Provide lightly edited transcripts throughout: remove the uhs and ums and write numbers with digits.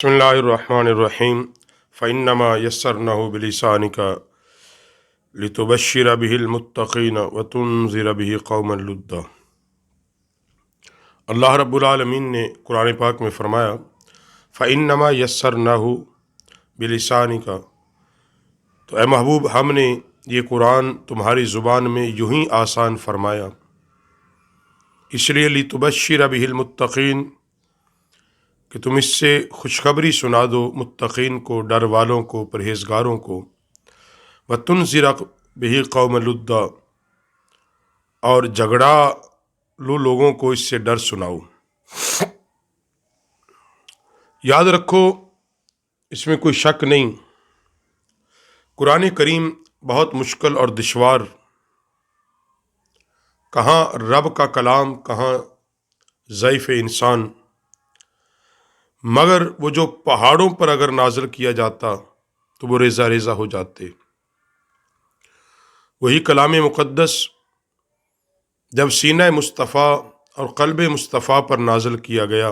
بسم اللہ الرحمن الرحیم فإنما یسرنہ بلسانک لتبشر به المتقین وتنذر به قوما لدا۔ اللہ رب العالمین نے قرآن پاک میں فرمایا فإنما یسرنہ بلسانک، تو اے محبوب ہم نے یہ قرآن تمہاری زبان میں یوں ہی آسان فرمایا، اس لیے لتبشر به المتقین کہ تم اس سے خوشخبری سنا دو متقین کو، ڈر والوں کو، پرہیزگاروں کو، وتنذر به قوم لدا، اور جھگڑا لو لوگوں کو اس سے ڈر سناؤ۔ یاد رکھو اس میں کوئی شک نہیں، قرآن کریم بہت مشکل اور دشوار، کہاں رب کا کلام، کہاں ضعیف انسان، مگر وہ جو پہاڑوں پر اگر نازل کیا جاتا تو وہ ریزہ ریزہ ہو جاتے۔ وہی کلام مقدس جب سینہ مصطفیٰ اور قلب مصطفیٰ پر نازل کیا گیا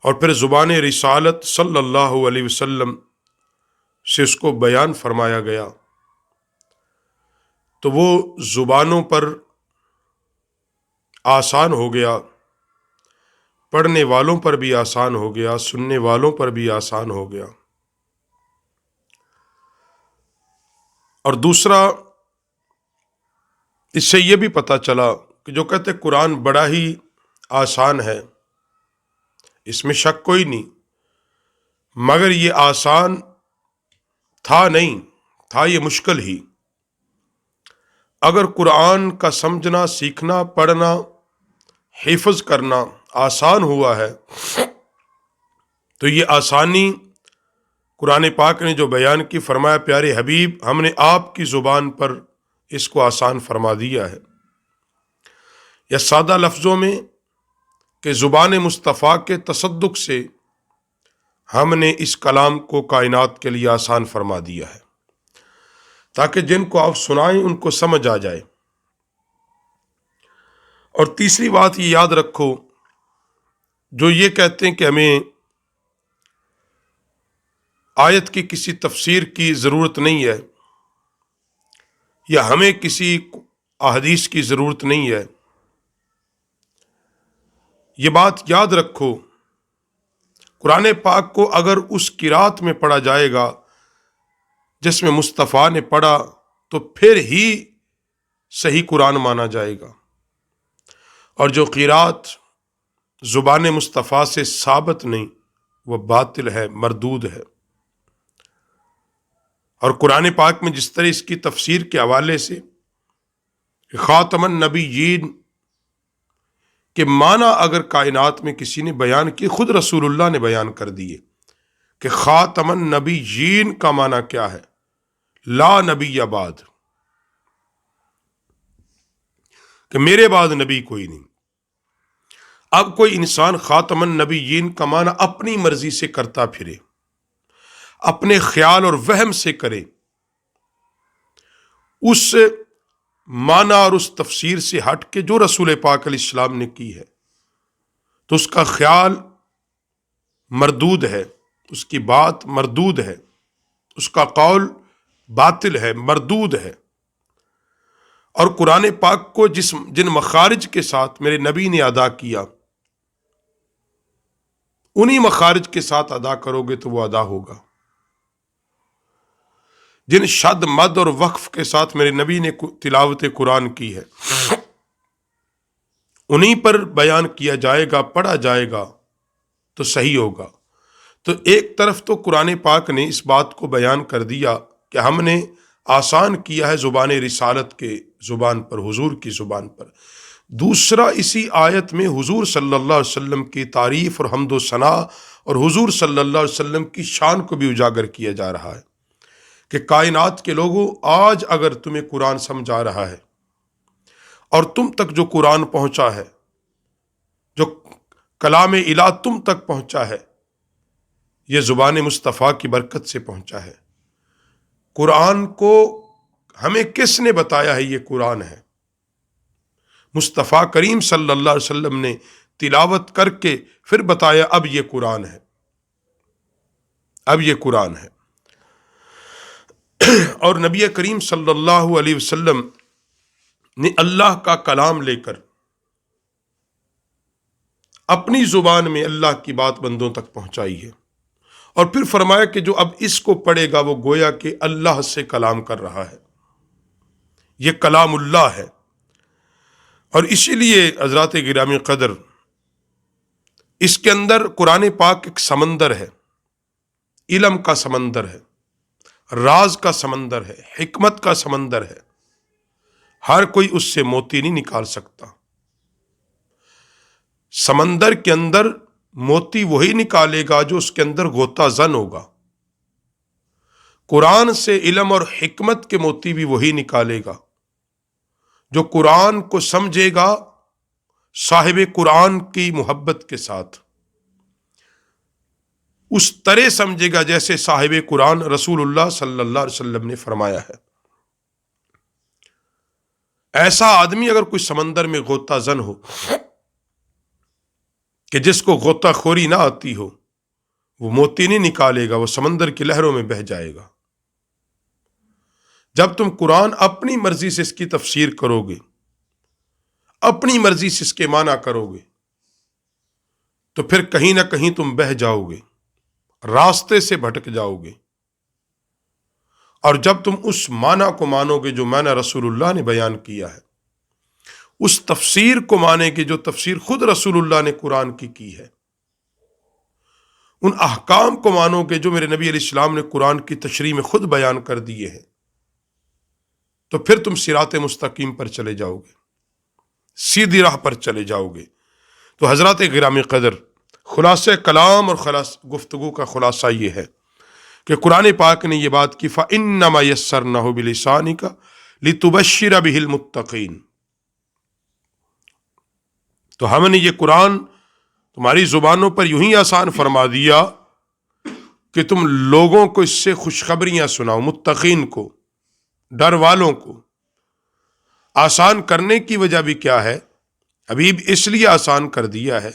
اور پھر زبان رسالت صلی اللہ علیہ وسلم سے اس کو بیان فرمایا گیا تو وہ زبانوں پر آسان ہو گیا، پڑھنے والوں پر بھی آسان ہو گیا، سننے والوں پر بھی آسان ہو گیا۔ اور دوسرا اس سے یہ بھی پتہ چلا کہ جو کہتے قرآن بڑا ہی آسان ہے، اس میں شک کوئی نہیں، مگر یہ آسان تھا نہیں، تھا یہ مشکل ہی۔ اگر قرآن کا سمجھنا، سیکھنا، پڑھنا، حفظ کرنا آسان ہوا ہے تو یہ آسانی قرآن پاک نے جو بیان کی، فرمایا پیارے حبیب ہم نے آپ کی زبان پر اس کو آسان فرما دیا ہے، یا سادہ لفظوں میں کہ زبان مصطفیٰ کے تصدق سے ہم نے اس کلام کو کائنات کے لیے آسان فرما دیا ہے، تاکہ جن کو آپ سنائیں ان کو سمجھ آ جائے۔ اور تیسری بات یہ یاد رکھو، جو یہ کہتے ہیں کہ ہمیں آیت کی کسی تفسیر کی ضرورت نہیں ہے، یا ہمیں کسی احادیث کی ضرورت نہیں ہے، یہ بات یاد رکھو، قرآن پاک کو اگر اس قرات میں پڑھا جائے گا جس میں مصطفیٰ نے پڑھا تو پھر ہی صحیح قرآن مانا جائے گا، اور جو قرات زبان مصطفیٰ سے ثابت نہیں وہ باطل ہے، مردود ہے۔ اور قرآن پاک میں جس طرح اس کی تفسیر کے حوالے سے خاتم النبیین کے معنی اگر کائنات میں کسی نے بیان کی، خود رسول اللہ نے بیان کر دیے کہ خاتم النبیین کا معنی کیا ہے، لا نبی بعد، کہ میرے بعد نبی کوئی نہیں۔ اب کوئی انسان خاتم النبیین کا معنی اپنی مرضی سے کرتا پھرے، اپنے خیال اور وہم سے کرے، اس معنی اور اس تفسیر سے ہٹ کے جو رسول پاک علیہ السلام نے کی ہے تو اس کا خیال مردود ہے، اس کی بات مردود ہے، اس کا قول باطل ہے، مردود ہے۔ اور قرآن پاک کو جن مخارج کے ساتھ میرے نبی نے ادا کیا، انہی مخارج کے ساتھ ادا کرو گے تو وہ ادا ہوگا۔ جن شد مد اور وقف کے ساتھ میرے نبی نے تلاوت قرآن کی ہے، انہی پر بیان کیا جائے گا، پڑھا جائے گا تو صحیح ہوگا۔ تو ایک طرف تو قرآن پاک نے اس بات کو بیان کر دیا کہ ہم نے آسان کیا ہے زبان رسالت کے زبان پر، حضور کی زبان پر۔ دوسرا اسی آیت میں حضور صلی اللہ علیہ وسلم کی تعریف اور حمد و ثنا اور حضور صلی اللہ علیہ وسلم کی شان کو بھی اجاگر کیا جا رہا ہے کہ کائنات کے لوگوں، آج اگر تمہیں قرآن سمجھ آ رہا ہے اور تم تک جو قرآن پہنچا ہے، جو کلام الہ تم تک پہنچا ہے، یہ زبان مصطفیٰ کی برکت سے پہنچا ہے۔ قرآن کو ہمیں کس نے بتایا ہے یہ قرآن ہے؟ مصطفیٰ کریم صلی اللہ علیہ وسلم نے تلاوت کر کے پھر بتایا اب یہ قرآن ہے۔ اب یہ قرآن ہے، اور نبی کریم صلی اللہ علیہ وسلم نے اللہ کا کلام لے کر اپنی زبان میں اللہ کی بات بندوں تک پہنچائی ہے، اور پھر فرمایا کہ جو اب اس کو پڑھے گا وہ گویا کہ اللہ سے کلام کر رہا ہے، یہ کلام اللہ ہے۔ اور اسی لیے حضرات گرامی قدر، اس کے اندر قرآن پاک ایک سمندر ہے، علم کا سمندر ہے، راز کا سمندر ہے، حکمت کا سمندر ہے، ہر کوئی اس سے موتی نہیں نکال سکتا۔ سمندر کے اندر موتی وہی نکالے گا جو اس کے اندر غوطہ زن ہوگا، قرآن سے علم اور حکمت کے موتی بھی وہی نکالے گا جو قرآن کو سمجھے گا صاحب قرآن کی محبت کے ساتھ، اس طرح سمجھے گا جیسے صاحب قرآن رسول اللہ صلی اللہ علیہ وسلم نے فرمایا ہے۔ ایسا آدمی اگر کوئی سمندر میں غوطہ زن ہو کہ جس کو غوطہ خوری نہ آتی ہو، وہ موتی نہیں نکالے گا، وہ سمندر کی لہروں میں بہہ جائے گا۔ جب تم قرآن اپنی مرضی سے اس کی تفسیر کرو گے، اپنی مرضی سے اس کے معنی کرو گے، تو پھر کہیں نہ کہیں تم بہہ جاؤ گے، راستے سے بھٹک جاؤ گے۔ اور جب تم اس معنی کو مانو گے جو معنی رسول اللہ نے بیان کیا ہے، اس تفسیر کو مانے گے جو تفسیر خود رسول اللہ نے قرآن کی ہے، ان احکام کو مانو گے جو میرے نبی علیہ السلام نے قرآن کی تشریح میں خود بیان کر دیے ہیں، تو پھر تم صراط مستقیم پر چلے جاؤ گے، سیدھی راہ پر چلے جاؤ گے۔ تو حضرات گرامی قدر، خلاصہ کلام اور گفتگو کا خلاصہ یہ ہے کہ قرآن پاک نے یہ بات کی فَإِنَّمَا يَسَّرْنَاهُ بِلِسَانِكَ لِتُبَشِّرَ بِهِ الْمُتَّقِينَ، تو ہم نے یہ قرآن تمہاری زبانوں پر یوں ہی آسان فرما دیا کہ تم لوگوں کو اس سے خوشخبریاں سناؤ، متقین کو، ڈر والوں کو۔ آسان کرنے کی وجہ بھی کیا ہے؟ حبیب اس لیے آسان کر دیا ہے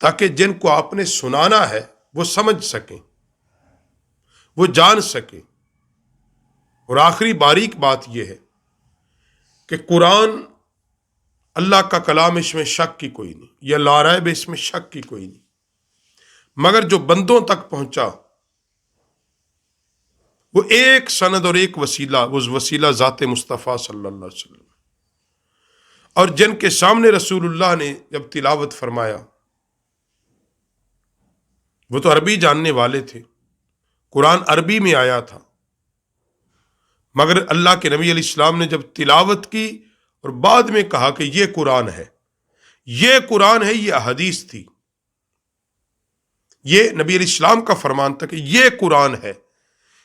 تاکہ جن کو آپ نے سنانا ہے وہ سمجھ سکیں، وہ جان سکیں۔ اور آخری باریک بات یہ ہے کہ قرآن اللہ کا کلام، اس میں شک کی کوئی نہیں، یا لا ریب، اس میں شک کی کوئی نہیں، مگر جو بندوں تک پہنچا وہ ایک سند اور ایک وسیلہ، وہ وسیلہ ذات مصطفیٰ صلی اللہ علیہ وسلم، اور جن کے سامنے رسول اللہ نے جب تلاوت فرمایا وہ تو عربی جاننے والے تھے، قرآن عربی میں آیا تھا، مگر اللہ کے نبی علیہ السلام نے جب تلاوت کی اور بعد میں کہا کہ یہ قرآن ہے، یہ قرآن ہے، یہ احادیث تھی، یہ نبی علیہ السلام کا فرمان تھا کہ یہ قرآن ہے،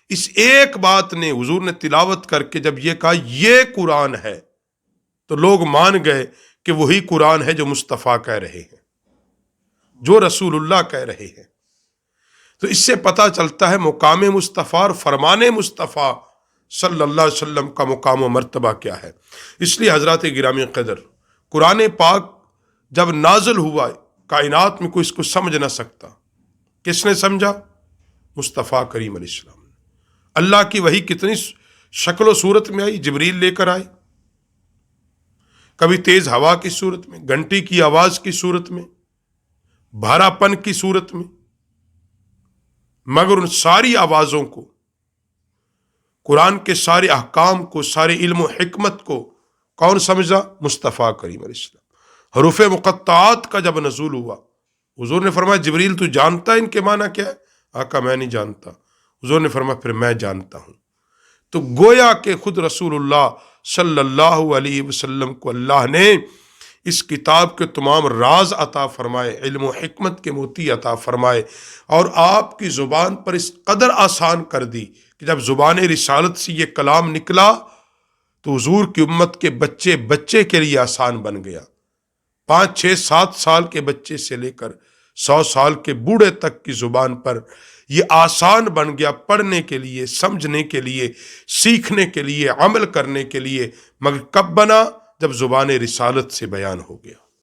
اس ایک بات نے حضور نے تلاوت کر کے جب یہ کہا یہ قرآن ہے، تو لوگ مان گئے کہ وہی قرآن ہے جو مصطفیٰ کہہ رہے ہیں، جو رسول اللہ کہہ رہے ہیں۔ تو اس سے پتہ چلتا ہے مقام مصطفیٰ اور فرمان مصطفیٰ صلی اللہ علیہ وسلم کا مقام و مرتبہ کیا ہے۔ اس لیے حضرات گرامی قدر، قرآن پاک جب نازل ہوا، کائنات میں کوئی اس کو سمجھ نہ سکتا۔ کس نے سمجھا؟ مصطفیٰ کریم علیہ السلام نے۔ اللہ کی وحی کتنی شکل و صورت میں آئی، جبریل لے کر آئے، کبھی تیز ہوا کی صورت میں، گھنٹی کی آواز کی صورت میں، بھارا پن کی صورت میں، مگر ان ساری آوازوں کو، قرآن کے سارے احکام کو، سارے علم و حکمت کو کون سمجھا؟ مصطفیٰ کریم علیہ السلام۔ حروف مقطعات کا جب نزول ہوا، حضور نے فرمایا جبریل تو جانتا ہے ان کے معنی کیا ہے؟ آقا میں نہیں جانتا۔ حضور نے فرمایا پھر میں جانتا ہوں۔ تو گویا کہ خود رسول اللہ صلی اللہ علیہ وسلم کو اللہ نے اس کتاب کے تمام راز عطا فرمائے، علم و حکمت کے موتی عطا فرمائے، اور آپ کی زبان پر اس قدر آسان کر دی کہ جب زبان رسالت سے یہ کلام نکلا تو حضور کی امت کے بچے بچے کے لیے آسان بن گیا۔ 5 6 7 سال کے بچے سے لے کر 100 سال کے بوڑھے تک کی زبان پر یہ آسان بن گیا، پڑھنے کے لیے، سمجھنے کے لیے، سیکھنے کے لیے، عمل کرنے کے لیے، مگر کب بنا؟ جب زبان رسالت سے بیان ہو گیا۔